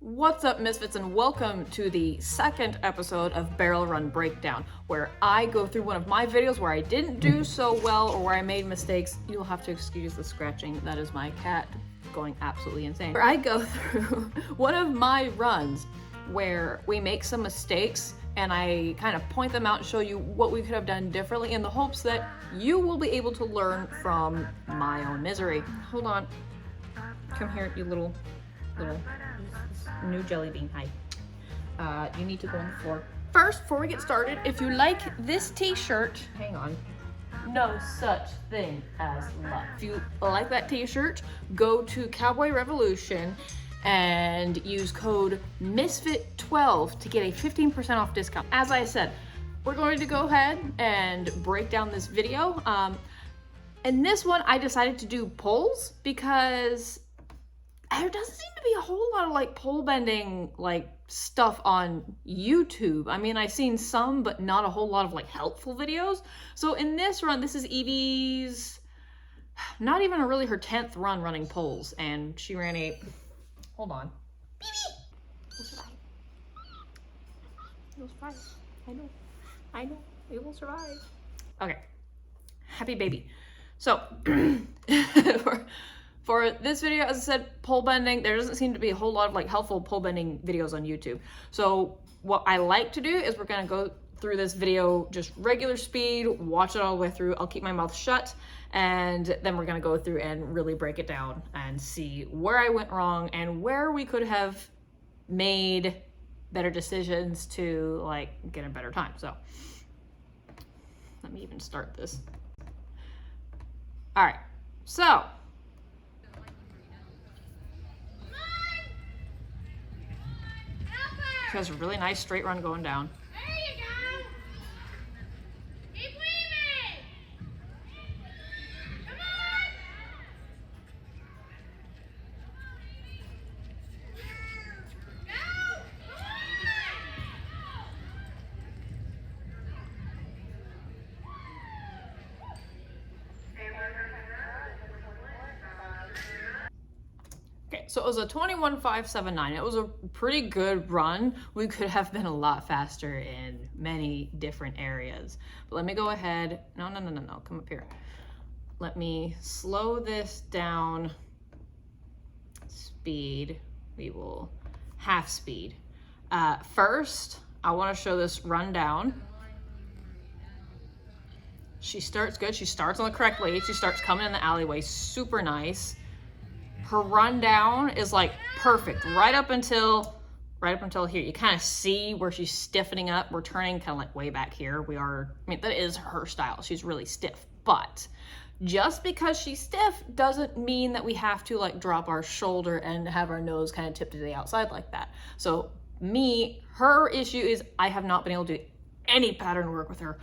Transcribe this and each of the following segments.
What's up, Misfits, and welcome to the second episode of Barrel Run Breakdown, where I go through one of my videos where I didn't do so well or where I made mistakes. You'll have to excuse the scratching. That is my cat going absolutely insane. Where I go through one of my runs where we make some mistakes and I kind of point them out and show you what we could have done differently in the hopes that you will be able to learn from my own misery. Hold on. Come here, you little new jelly bean. Hi. You need to go on the floor. First, before we get started, if you like this t-shirt, hang on, no such thing as luck. If you like that t-shirt, go to Cowboy Revolution and use code MISFIT12 to get a 15% off discount. As I said, we're going to go ahead and break down this video. In this one, I decided to do polls because there doesn't seem to be a whole lot of like pole bending like stuff on YouTube. I mean, I've seen some, but not a whole lot of like helpful videos. So in this run, this is Evie's, not even really her 10th run running poles, and she ran a, hold on. Baby! It will survive. It will survive. I know. It will survive. Okay. Happy baby. So, for this video, as I said, pole bending, there doesn't seem to be a whole lot of like helpful pole bending videos on YouTube. So what I like to do is we're gonna go through this video just regular speed, watch it all the way through. I'll keep my mouth shut, and then we're gonna go through and really break it down and see where I went wrong and where we could have made better decisions to like get a better time. So let me even start this. All right, so she has a really nice straight run going down. There you go. Keep leaving. Come on. Go. Okay, so it was a 21.579. It was a pretty good run. We could have been a lot faster in many different areas. But let me go ahead. No, come up here. Let me slow this down. Speed, we will half speed. First, I want to show this run down. She starts good. She starts on the correct lead. She starts coming in the alleyway, super nice. Her run down is like perfect right up until here. You kind of see where she's stiffening up. We're turning kind of like way back here. I mean, that is her style. She's really stiff, but just because she's stiff doesn't mean that we have to like drop our shoulder and have our nose kind of tipped to the outside like that. So her issue is I have not been able to do any pattern work with her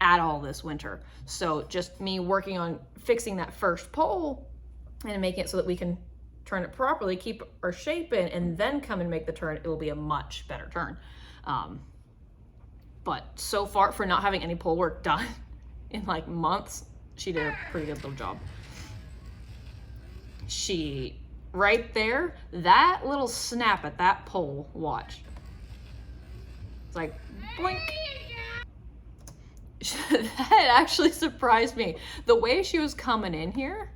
at all this winter. So just me working on fixing that first pole and making it so that we can turn it properly, keep our shape in, and then come and make the turn, it will be a much better turn. But so far, for not having any pole work done in like months, she did a pretty good little job. Right there, that little snap at that pole, watch. It's like, blink. That actually surprised me. The way she was coming in here,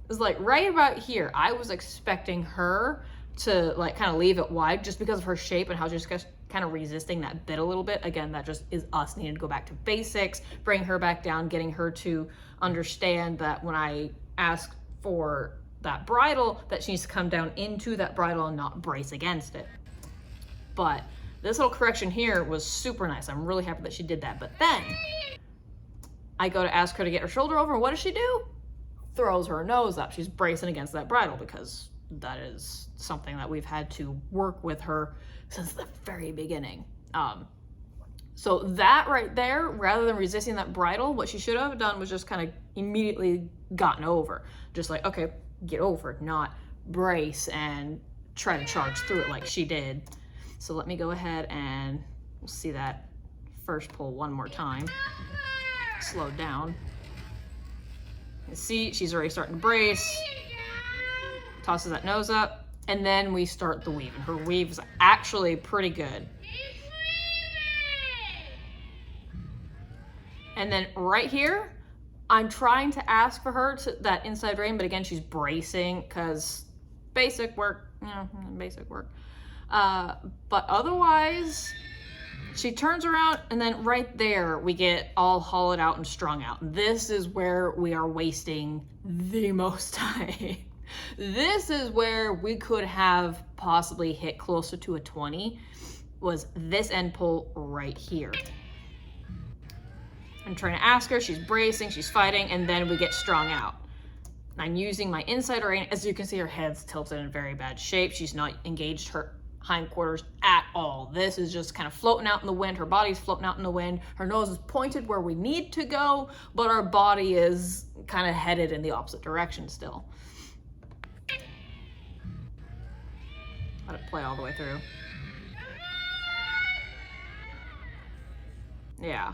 is like right about here. I was expecting her to like kind of leave it wide just because of her shape and how she's kind of resisting that bit a little bit. Again, that just is us needing to go back to basics, bring her back down, getting her to understand that when I ask for that bridle, that she needs to come down into that bridle and not brace against it. But this little correction here was super nice. I'm really happy that she did that. But then I go to ask her to get her shoulder over, and what does she do? Throws her nose up. She's bracing against that bridle because that is something that we've had to work with her since the very beginning. So that right there, rather than resisting that bridle, what she should have done was just kind of immediately gotten over. Just like, okay, get over it, not brace and try to charge through it like she did. So let me go ahead and we'll see that first pull one more time. Slow down. See, she's already starting to brace. Tosses that nose up. And then we start the weave, and her weave is actually pretty good. And then right here, I'm trying to ask for her to that inside rein, but again, she's bracing because basic work, basic work. But otherwise, she turns around, and then right there, we get all hollowed out and strung out. This is where we are wasting the most time. This is where we could have possibly hit closer to a 20, was this end pull right here. I'm trying to ask her, she's bracing, she's fighting, and then we get strung out. I'm using my inside rein. As you can see, her head's tilted in very bad shape. She's not engaged her hindquarters at all. This is just kind of floating out in the wind. Her body's floating out in the wind. Her nose is pointed where we need to go, but our body is kind of headed in the opposite direction still. Let it play all the way through. Yeah.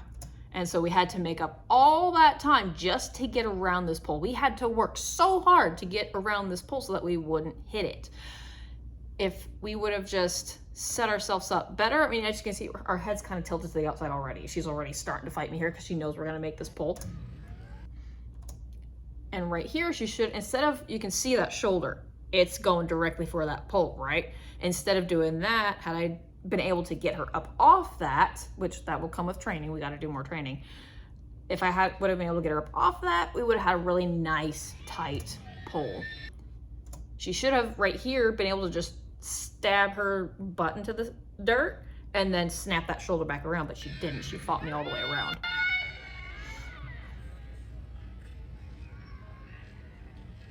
And so we had to make up all that time just to get around this pole. We had to work so hard to get around this pole so that we wouldn't hit it. If we would have just set ourselves up better, I mean, as you can see, our head's kind of tilted to the outside already. She's already starting to fight me here because she knows we're going to make this pole. And right here, she should, instead of, you can see that shoulder, it's going directly for that pole, right? Instead of doing that, had I been able to get her up off that, which that will come with training, we got to do more training. If I would have been able to get her up off that, we would have had a really nice, tight pole. She should have, right here, been able to just stab her butt into the dirt and then snap that shoulder back around, but she didn't. She fought me all the way around.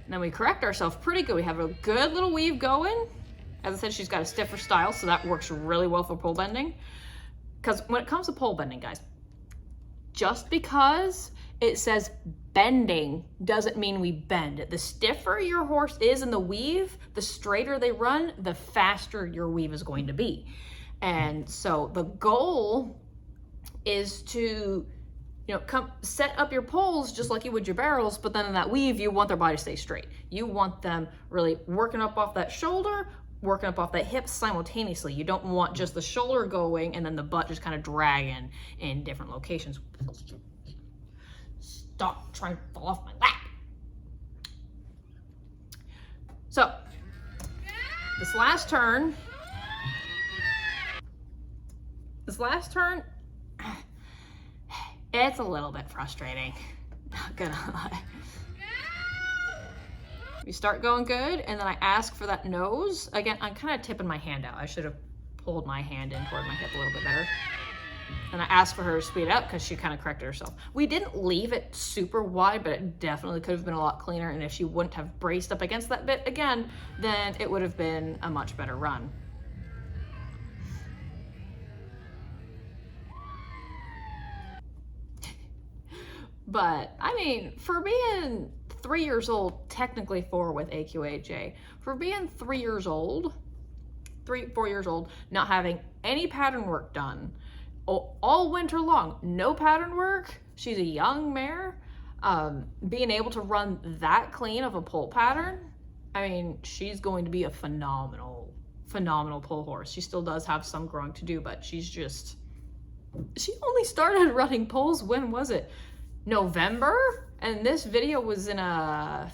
And then we correct ourselves pretty good. We have a good little weave going. As I said, she's got a stiffer style, so that works really well for pole bending. Because when it comes to pole bending, guys, just because it says bending doesn't mean we bend. The stiffer your horse is in the weave, the straighter they run, the faster your weave is going to be. And so the goal is to, set up your poles just like you would your barrels, but then in that weave, you want their body to stay straight. You want them really working up off that shoulder, working up off that hip simultaneously. You don't want just the shoulder going and then the butt just kind of dragging in different locations. Stop trying to fall off my lap. So, this last turn, it's a little bit frustrating, not gonna lie. We start going good, and then I ask for that nose. Again, I'm kind of tipping my hand out. I should have pulled my hand in toward my hip a little bit better. And I asked for her to speed up because she kind of corrected herself. We didn't leave it super wide, but it definitely could have been a lot cleaner. And if she wouldn't have braced up against that bit again, then it would have been a much better run. But, I mean, for being 3 years old, technically 4 with AQHA, for being 3 years old, 4 years old, not having any pattern work done, all winter long, no pattern work, she's a young mare, being able to run that clean of a pole pattern, I mean, she's going to be a phenomenal pole horse. She still does have some growing to do, but she only started running poles, when was it? November? And this video was in March.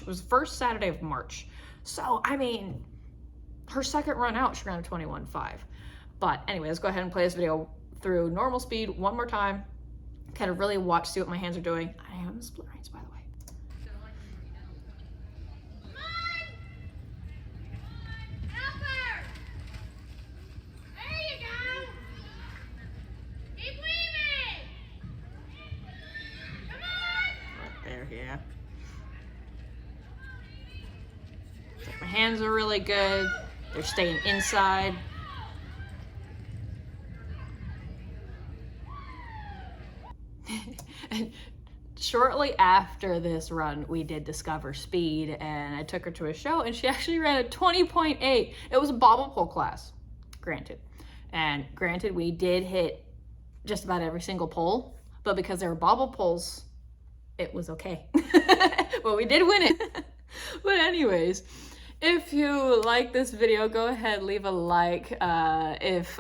It was the first Saturday of March. So, I mean, her second run out, she ran a 21.5. But anyway, let's go ahead and play this video through normal speed one more time. Kind of really see what my hands are doing. I am split reins, by the way. Help her! There you go! Keep weaving! Come on! Right there, yeah. So my hands are really good. They're staying inside. And shortly after this run, we did discover speed, and I took her to a show, and she actually ran a 20.8. It was a bobble pole class, granted. And granted, we did hit just about every single pole, but because they were bobble poles, it was okay. Well, we did win it. But anyways, If you like this video, go ahead, leave a like. If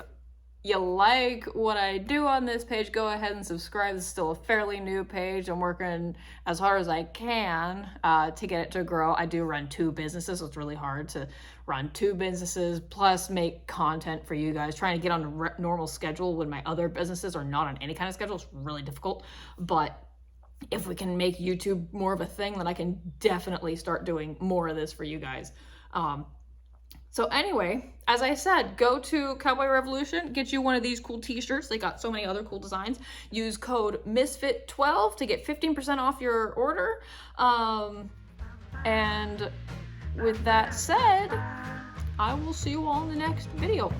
you like what I do on this page, go ahead and subscribe. It's still a fairly new page. I'm working as hard as I can to get it to grow. I do run 2 businesses, so it's really hard to run 2 businesses plus make content for you guys. Trying to get on a normal schedule when my other businesses are not on any kind of schedule is really difficult. But if we can make YouTube more of a thing, then I can definitely start doing more of this for you guys. So anyway, as I said, go to Cowboy Revolution, get you one of these cool t-shirts. They got so many other cool designs. Use code MISFIT12 to get 15% off your order. And with that said, I will see you all in the next video.